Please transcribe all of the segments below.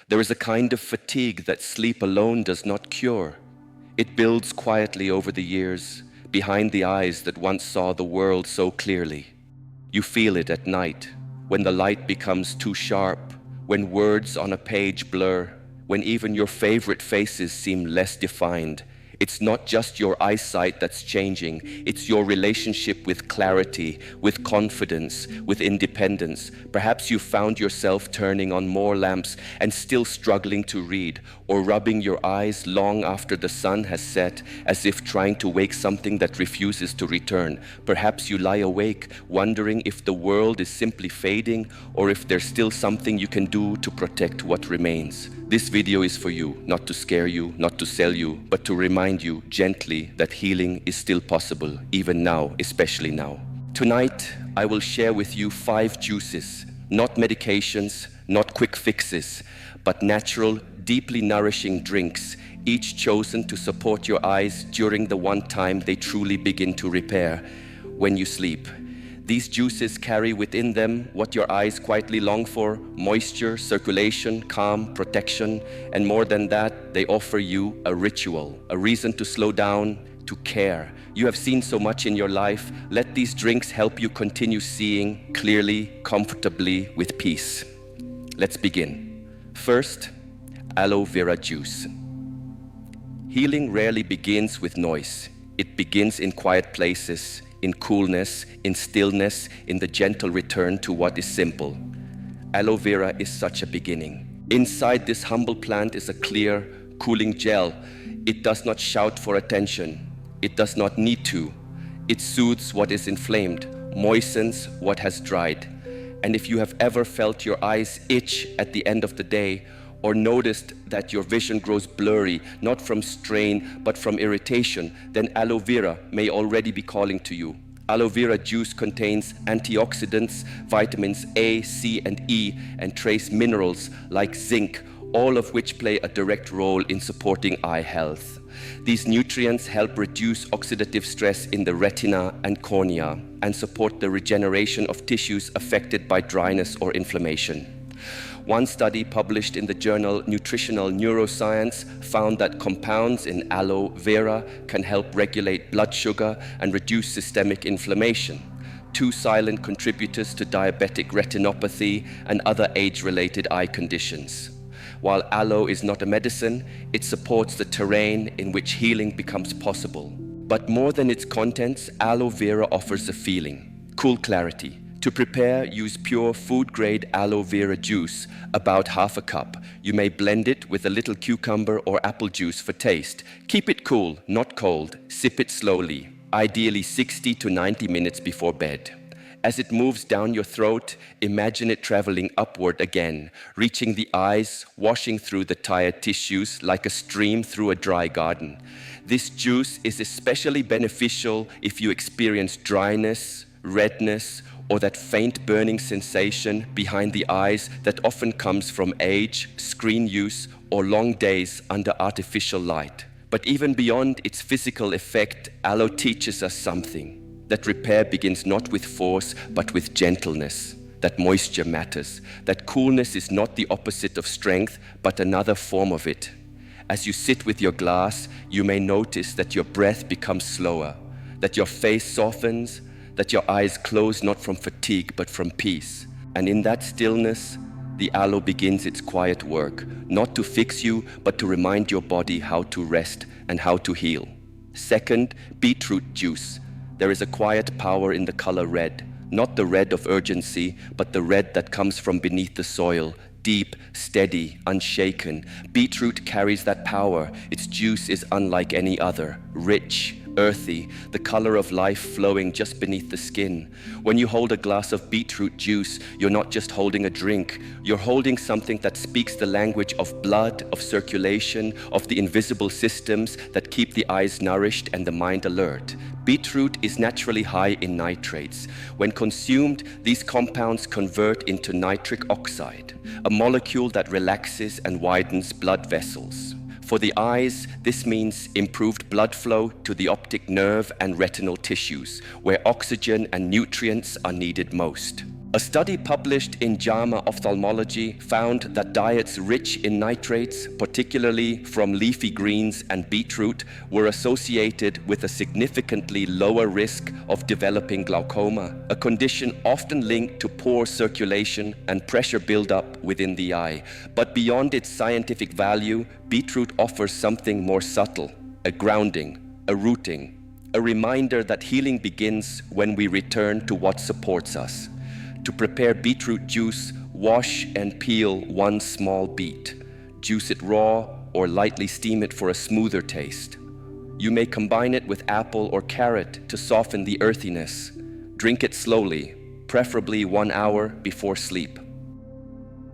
There is a kind of fatigue that sleep alone does not cure. It builds quietly over the years, behind the eyes that once saw the world so clearly. You feel it at night, when the light becomes too sharp, when words on a page blur, when even your favorite faces seem less defined. It's not just your eyesight that's changing, it's your relationship with clarity, with confidence, with independence. Perhaps you found yourself turning on more lamps and still struggling to read, or rubbing your eyes long after the sun has set, as if trying to wake something that refuses to return. Perhaps you lie awake, wondering if the world is simply fading, or if there's still something you can do to protect what remains. This video is for you, not to scare you, not to sell you, but to remind you gently that healing is still possible, even now, especially now. Tonight, I will share with you 5 juices, not medications, not quick fixes, but natural, deeply nourishing drinks, each chosen to support your eyes during the one time they truly begin to repair, when you sleep. These juices carry within them what your eyes quietly long for: moisture, circulation, calm, protection, and more than that, they offer you a ritual, a reason to slow down, to care. You have seen so much in your life. Let these drinks help you continue seeing clearly, comfortably, with peace. Let's begin. First, aloe vera juice. Healing rarely begins with noise. It begins in quiet places, in coolness, in stillness, in the gentle return to what is simple. Aloe vera is such a beginning. Inside this humble plant is a clear, cooling gel. It does not shout for attention. It does not need to. It soothes what is inflamed, moistens what has dried. And if you have ever felt your eyes itch at the end of the day, or noticed that your vision grows blurry, not from strain, but from irritation, then aloe vera may already be calling to you. Aloe vera juice contains antioxidants, vitamins A, C, and E, and trace minerals like zinc, all of which play a direct role in supporting eye health. These nutrients help reduce oxidative stress in the retina and cornea and support the regeneration of tissues affected by dryness or inflammation. One study published in the journal Nutritional Neuroscience found that compounds in aloe vera can help regulate blood sugar and reduce systemic inflammation, 2 silent contributors to diabetic retinopathy and other age-related eye conditions. While aloe is not a medicine, it supports the terrain in which healing becomes possible. But more than its contents, aloe vera offers a feeling: cool clarity. To prepare, use pure food-grade aloe vera juice, about half a cup. You may blend it with a little cucumber or apple juice for taste. Keep it cool, not cold. Sip it slowly, ideally 60 to 90 minutes before bed. As it moves down your throat, imagine it traveling upward again, reaching the eyes, washing through the tired tissues like a stream through a dry garden. This juice is especially beneficial if you experience dryness, redness, or that faint burning sensation behind the eyes that often comes from age, screen use, or long days under artificial light. But even beyond its physical effect, aloe teaches us something: that repair begins not with force, but with gentleness, that moisture matters, that coolness is not the opposite of strength, but another form of it. As you sit with your glass, you may notice that your breath becomes slower, that your face softens, that your eyes close not from fatigue but from peace. And in that stillness, the aloe begins its quiet work, not to fix you, but to remind your body how to rest and how to heal. Second, beetroot juice. There is a quiet power in the color red, not the red of urgency, but the red that comes from beneath the soil, deep, steady, unshaken. Beetroot carries that power. Its juice is unlike any other, rich, earthy, the color of life flowing just beneath the skin. When you hold a glass of beetroot juice, you're not just holding a drink, you're holding something that speaks the language of blood, of circulation, of the invisible systems that keep the eyes nourished and the mind alert. Beetroot is naturally high in nitrates. When consumed, these compounds convert into nitric oxide, a molecule that relaxes and widens blood vessels. For the eyes, this means improved blood flow to the optic nerve and retinal tissues, where oxygen and nutrients are needed most. A study published in JAMA Ophthalmology found that diets rich in nitrates, particularly from leafy greens and beetroot, were associated with a significantly lower risk of developing glaucoma, a condition often linked to poor circulation and pressure buildup within the eye. But beyond its scientific value, beetroot offers something more subtle, a grounding, a rooting, a reminder that healing begins when we return to what supports us. To prepare beetroot juice, wash and peel one small beet. Juice it raw or lightly steam it for a smoother taste. You may combine it with apple or carrot to soften the earthiness. Drink it slowly, preferably 1 hour before sleep.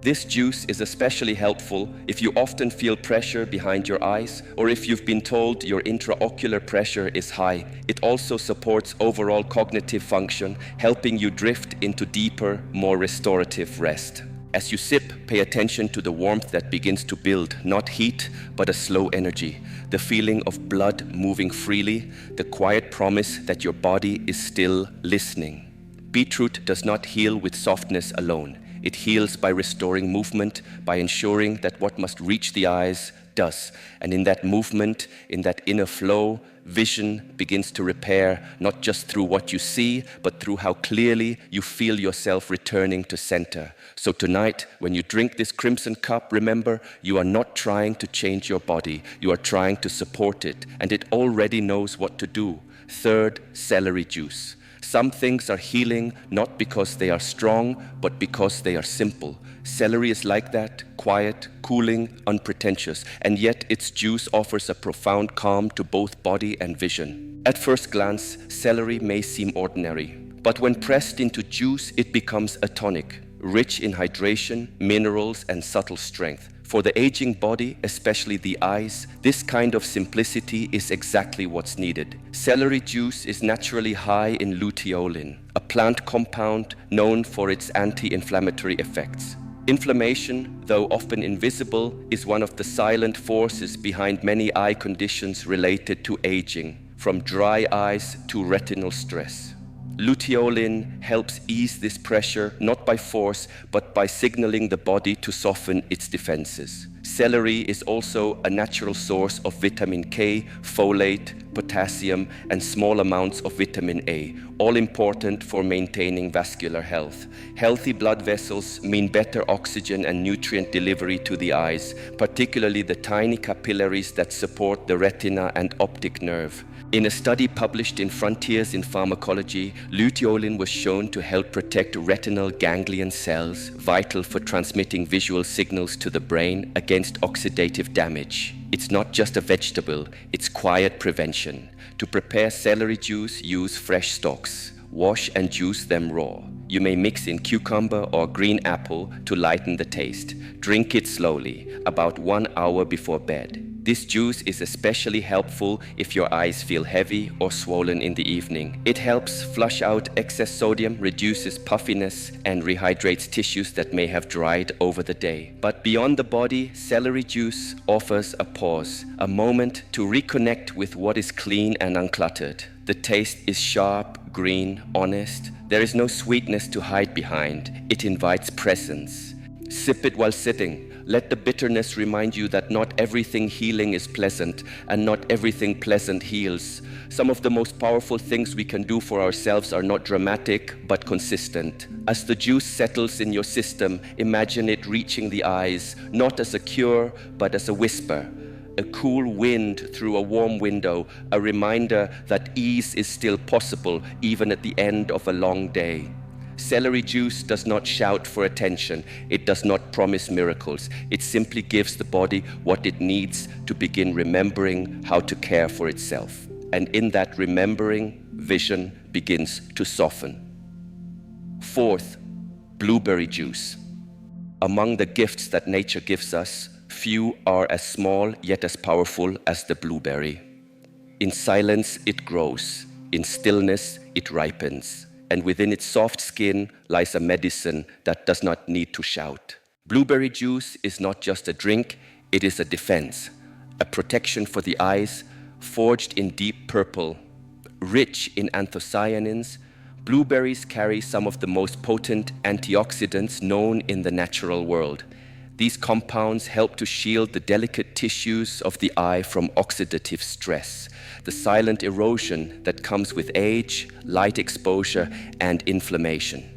This juice is especially helpful if you often feel pressure behind your eyes or if you've been told your intraocular pressure is high. It also supports overall cognitive function, helping you drift into deeper, more restorative rest. As you sip, pay attention to the warmth that begins to build, not heat, but a slow energy, the feeling of blood moving freely, the quiet promise that your body is still listening. Beetroot does not heal with softness alone. It heals by restoring movement, by ensuring that what must reach the eyes does. And in that movement, in that inner flow, vision begins to repair, not just through what you see, but through how clearly you feel yourself returning to center. So tonight, when you drink this crimson cup, remember, you are not trying to change your body. You are trying to support it, and it already knows what to do. Third, celery juice. Some things are healing not because they are strong, but because they are simple. Celery is like that, quiet, cooling, unpretentious, and yet its juice offers a profound calm to both body and vision. At first glance, celery may seem ordinary, but when pressed into juice, it becomes a tonic, rich in hydration, minerals, and subtle strength. For the aging body, especially the eyes, this kind of simplicity is exactly what's needed. Celery juice is naturally high in luteolin, a plant compound known for its anti-inflammatory effects. Inflammation, though often invisible, is one of the silent forces behind many eye conditions related to aging, from dry eyes to retinal stress. Luteolin helps ease this pressure not by force, but by signaling the body to soften its defenses. Celery is also a natural source of vitamin K, folate, potassium, and small amounts of vitamin A, all important for maintaining vascular health. Healthy blood vessels mean better oxygen and nutrient delivery to the eyes, particularly the tiny capillaries that support the retina and optic nerve. In a study published in Frontiers in Pharmacology, luteolin was shown to help protect retinal ganglion cells, vital for transmitting visual signals to the brain against oxidative damage. It's not just a vegetable, it's quiet prevention. To prepare celery juice, use fresh stalks. Wash and juice them raw. You may mix in cucumber or green apple to lighten the taste. Drink it slowly, about 1 hour before bed. This juice is especially helpful if your eyes feel heavy or swollen in the evening. It helps flush out excess sodium, reduces puffiness, and rehydrates tissues that may have dried over the day. But beyond the body, celery juice offers a pause, a moment to reconnect with what is clean and uncluttered. The taste is sharp, green, honest. There is no sweetness to hide behind. It invites presence. Sip it while sitting. Let the bitterness remind you that not everything healing is pleasant, and not everything pleasant heals. Some of the most powerful things we can do for ourselves are not dramatic, but consistent. As the juice settles in your system, imagine it reaching the eyes, not as a cure, but as a whisper. A cool wind through a warm window, a reminder that ease is still possible even at the end of a long day. Celery juice does not shout for attention. It does not promise miracles. It simply gives the body what it needs to begin remembering how to care for itself. And in that remembering, vision begins to soften. Fourth, blueberry juice. Among the gifts that nature gives us, few are as small yet as powerful as the blueberry. In silence, it grows. In stillness, it ripens. And within its soft skin lies a medicine that does not need to shout. Blueberry juice is not just a drink, it is a defense, a protection for the eyes, forged in deep purple, rich in anthocyanins, Blueberries carry some of the most potent antioxidants known in the natural world. These compounds help to shield the delicate tissues of the eye from oxidative stress, the silent erosion that comes with age, light exposure, and inflammation.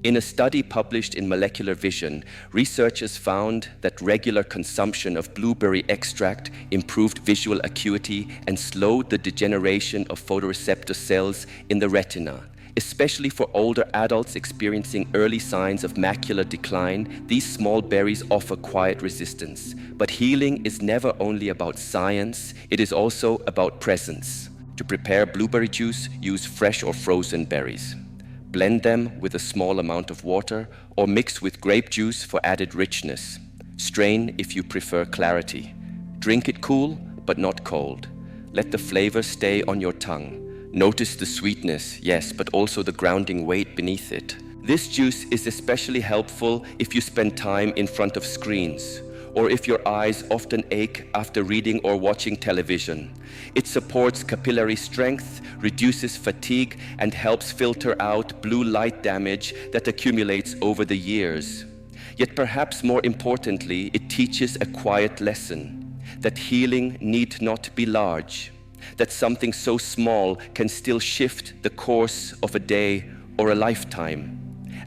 In a study published in Molecular Vision, researchers found that regular consumption of blueberry extract improved visual acuity and slowed the degeneration of photoreceptor cells in the retina. Especially for older adults experiencing early signs of macular decline, these small berries offer quiet resistance. But healing is never only about science, it is also about presence. To prepare blueberry juice, use fresh or frozen berries. Blend them with a small amount of water or mix with grape juice for added richness. Strain if you prefer clarity. Drink it cool, but not cold. Let the flavor stay on your tongue. Notice the sweetness, yes, but also the grounding weight beneath it. This juice is especially helpful if you spend time in front of screens, or if your eyes often ache after reading or watching television. It supports capillary strength, reduces fatigue, and helps filter out blue light damage that accumulates over the years. Yet perhaps more importantly, it teaches a quiet lesson, that healing need not be large, that something so small can still shift the course of a day or a lifetime.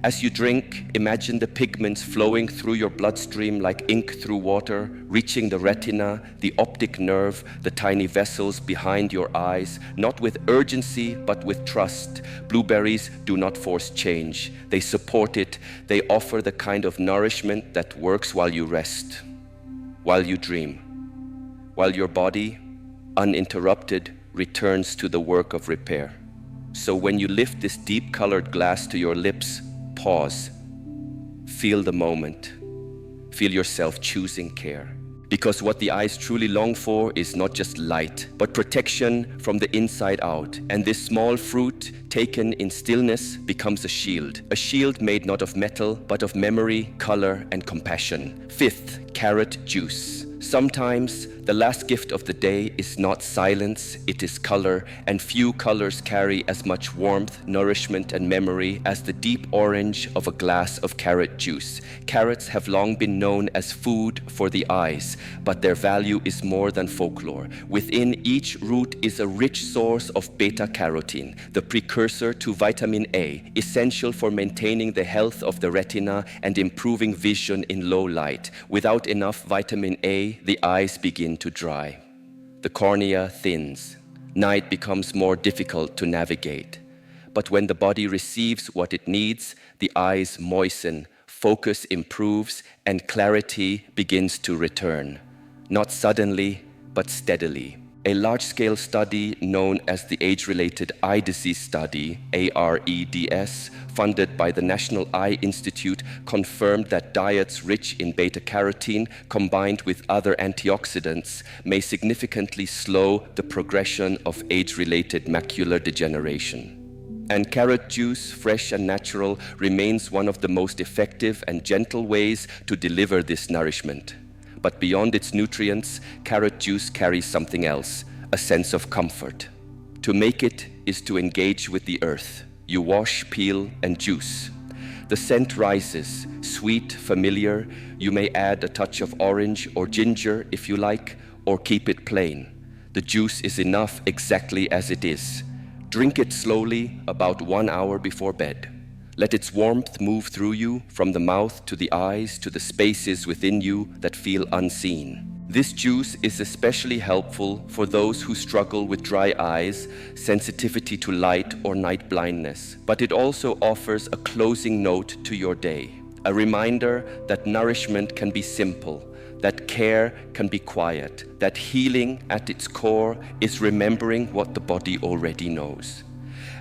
As you drink, imagine the pigments flowing through your bloodstream like ink through water, reaching the retina, the optic nerve, the tiny vessels behind your eyes, not with urgency, but with trust. Blueberries do not force change. They support it. They offer the kind of nourishment that works while you rest, while you dream, while your body, uninterrupted, returns to the work of repair. So when you lift this deep-colored glass to your lips, pause. Feel the moment. Feel yourself choosing care. Because what the eyes truly long for is not just light, but protection from the inside out. And this small fruit, taken in stillness, becomes a shield made not of metal, but of memory, color, and compassion. Fifth, carrot juice. Sometimes the last gift of the day is not silence, it is color, and few colors carry as much warmth, nourishment, and memory as the deep orange of a glass of carrot juice. Carrots have long been known as food for the eyes, but their value is more than folklore. Within each root is a rich source of beta-carotene, the precursor to vitamin A, essential for maintaining the health of the retina and improving vision in low light. Without enough vitamin A, the eyes begin to dry. The cornea thins. Night becomes more difficult to navigate. But when the body receives what it needs, the eyes moisten, focus improves, and clarity begins to return. Not suddenly, but steadily. A large-scale study known as the Age-Related Eye Disease Study, AREDS, funded by the National Eye Institute, confirmed that diets rich in beta-carotene combined with other antioxidants may significantly slow the progression of age-related macular degeneration. And carrot juice, fresh and natural, remains one of the most effective and gentle ways to deliver this nourishment. But beyond its nutrients, carrot juice carries something else, a sense of comfort. To make it is to engage with the earth. You wash, peel, and juice. The scent rises, sweet, familiar. You may add a touch of orange or ginger if you like, or keep it plain. The juice is enough exactly as it is. Drink it slowly, about 1 hour before bed. Let its warmth move through you, from the mouth to the eyes to the spaces within you that feel unseen. This juice is especially helpful for those who struggle with dry eyes, sensitivity to light, or night blindness. But it also offers a closing note to your day, a reminder that nourishment can be simple, that care can be quiet, that healing at its core is remembering what the body already knows.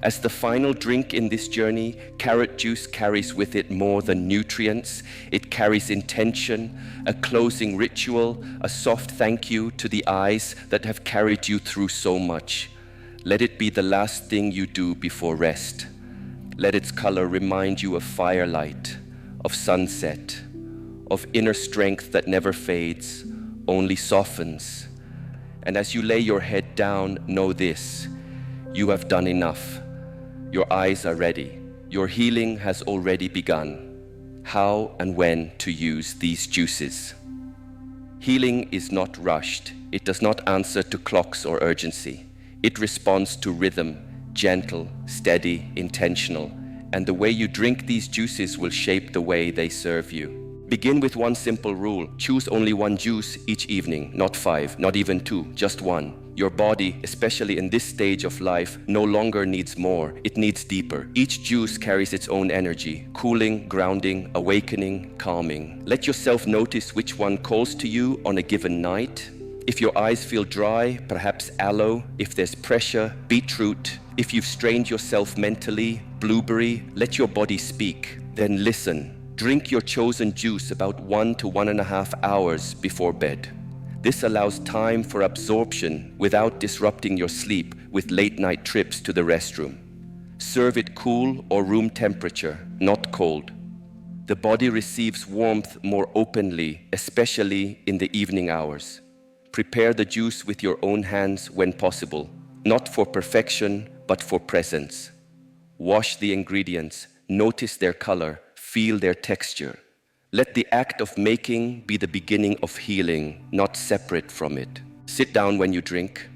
As the final drink in this journey, carrot juice carries with it more than nutrients. It carries intention, a closing ritual, a soft thank you to the eyes that have carried you through so much. Let it be the last thing you do before rest. Let its color remind you of firelight, of sunset, of inner strength that never fades, only softens. And as you lay your head down, know this: you have done enough. Your eyes are ready. Your healing has already begun. How and when to use these juices. Healing is not rushed. It does not answer to clocks or urgency. It responds to rhythm, gentle, steady, intentional, and the way you drink these juices will shape the way they serve you. Begin with one simple rule. Choose only one juice each evening, not 5, not even 2, just one. Your body, especially in this stage of life, no longer needs more, it needs deeper. Each juice carries its own energy, cooling, grounding, awakening, calming. Let yourself notice which one calls to you on a given night. If your eyes feel dry, perhaps aloe. If there's pressure, beetroot. If you've strained yourself mentally, blueberry. Let your body speak. Then listen. Drink your chosen juice about 1 to 1.5 hours before bed. This allows time for absorption without disrupting your sleep with late-night trips to the restroom. Serve it cool or room temperature, not cold. The body receives warmth more openly, especially in the evening hours. Prepare the juice with your own hands when possible, not for perfection, but for presence. Wash the ingredients, notice their color, feel their texture. Let the act of making be the beginning of healing, not separate from it. Sit down when you drink.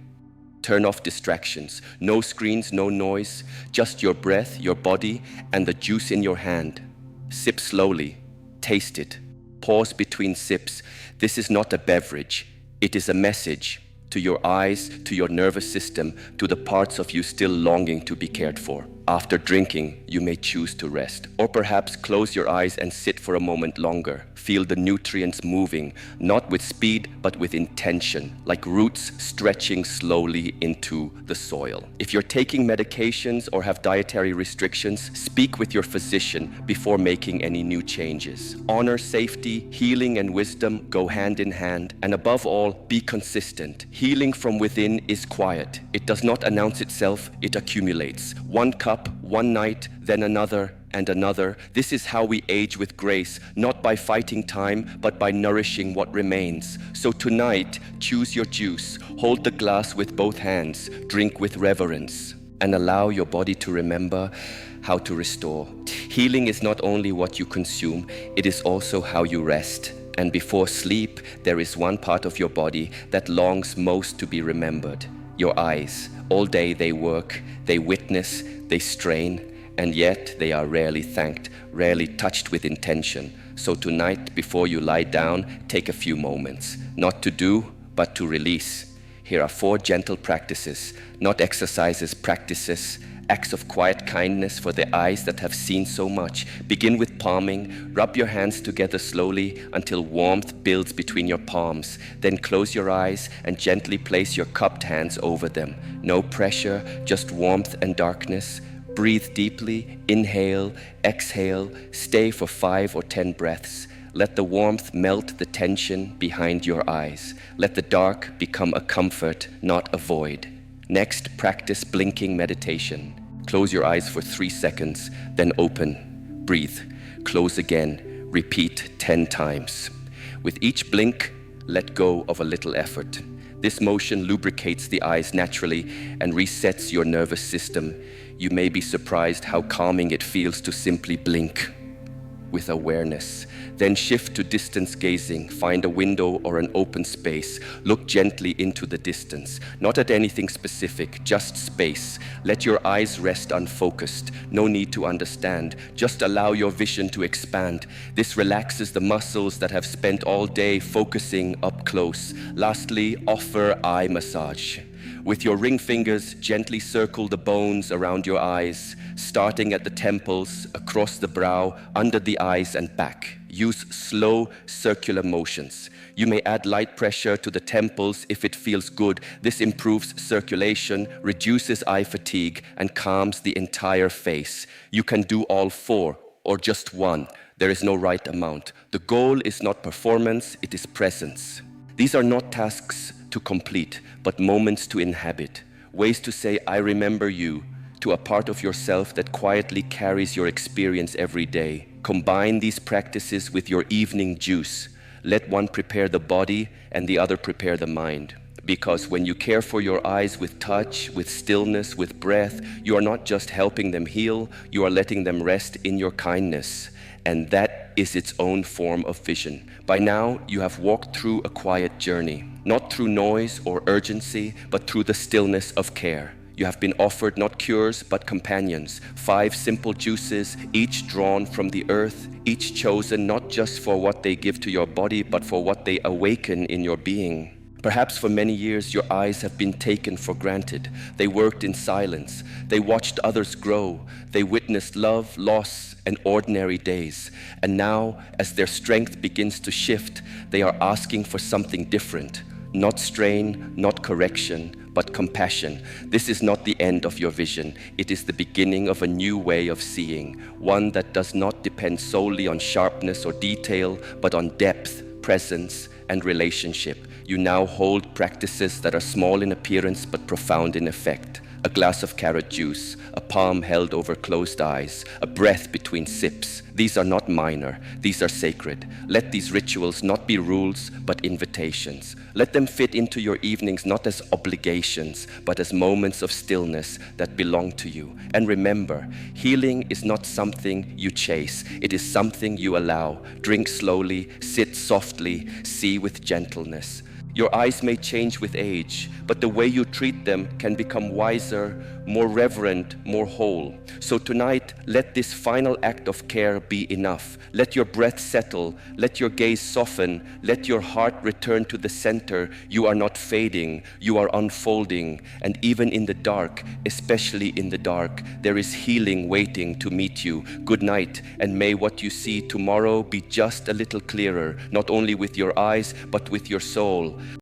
Turn off distractions. No screens, no noise, just your breath, your body, and the juice in your hand. Sip slowly. Taste it. Pause between sips. This is not a beverage. It is a message to your eyes, to your nervous system, to the parts of you still longing to be cared for. After drinking, you may choose to rest, or perhaps close your eyes and sit for a moment longer. Feel the nutrients moving, not with speed, but with intention, like roots stretching slowly into the soil. If you're taking medications or have dietary restrictions, speak with your physician before making any new changes. Honor safety, healing, and wisdom go hand in hand, and above all, be consistent. Healing from within is quiet. It does not announce itself, it accumulates. One cup, one night, then another and another. This is how we age with grace, not by fighting time, but by nourishing what remains. So tonight, choose your juice, hold the glass with both hands, drink with reverence, and allow your body to remember how to restore. Healing is not only what you consume, it is also how you rest. And before sleep, there is one part of your body that longs most to be remembered. Your eyes. All day they work, they witness, they strain, and yet they are rarely thanked, rarely touched with intention. So tonight, before you lie down, take a few moments, not to do, but to release. Here are 4 gentle practices, not exercises, practices, acts of quiet kindness for the eyes that have seen so much. Begin with palming. Rub your hands together slowly until warmth builds between your palms. Then close your eyes and gently place your cupped hands over them. No pressure, just warmth and darkness. Breathe deeply, inhale, exhale, stay for 5 or 10 breaths. Let the warmth melt the tension behind your eyes. Let the dark become a comfort, not a void. Next, practice blinking meditation. Close your eyes for 3 seconds, then open. Breathe. Close again. Repeat 10 times. With each blink, let go of a little effort. This motion lubricates the eyes naturally and resets your nervous system. You may be surprised how calming it feels to simply blink with awareness. Then shift to distance gazing. Find a window or an open space. Look gently into the distance. Not at anything specific, just space. Let your eyes rest unfocused. No need to understand. Just allow your vision to expand. This relaxes the muscles that have spent all day focusing up close. Lastly, offer eye massage. With your ring fingers, gently circle the bones around your eyes, starting at the temples, across the brow, under the eyes and back. Use slow, circular motions. You may add light pressure to the temples if it feels good. This improves circulation, reduces eye fatigue, and calms the entire face. You can do all 4 or just 1. There is no right amount. The goal is not performance, it is presence. These are not tasks to complete, but moments to inhabit. Ways to say, I remember you, to a part of yourself that quietly carries your experience every day. Combine these practices with your evening juice. Let one prepare the body and the other prepare the mind. Because when you care for your eyes with touch, with stillness, with breath, you are not just helping them heal, you are letting them rest in your kindness. And that is its own form of vision. By now, you have walked through a quiet journey, not through noise or urgency, but through the stillness of care. You have been offered not cures, but companions, 5 simple juices, each drawn from the earth, each chosen not just for what they give to your body, but for what they awaken in your being. Perhaps for many years your eyes have been taken for granted. They worked in silence. They watched others grow. They witnessed love, loss, and ordinary days. And now, as their strength begins to shift, they are asking for something different. Not strain, not correction, but compassion. This is not the end of your vision. It is the beginning of a new way of seeing, one that does not depend solely on sharpness or detail, but on depth, presence, and relationship. You now hold practices that are small in appearance but profound in effect. A glass of carrot juice, a palm held over closed eyes, a breath between sips. These are not minor, these are sacred. Let these rituals not be rules, but invitations. Let them fit into your evenings not as obligations, but as moments of stillness that belong to you. And remember, healing is not something you chase, it is something you allow. Drink slowly, sit softly, see with gentleness. Your eyes may change with age, but the way you treat them can become wiser, more reverent, more whole. So tonight, let this final act of care be enough. Let your breath settle, let your gaze soften, let your heart return to the center. You are not fading, you are unfolding. And even in the dark, especially in the dark, there is healing waiting to meet you. Good night, and may what you see tomorrow be just a little clearer, not only with your eyes, but with your soul.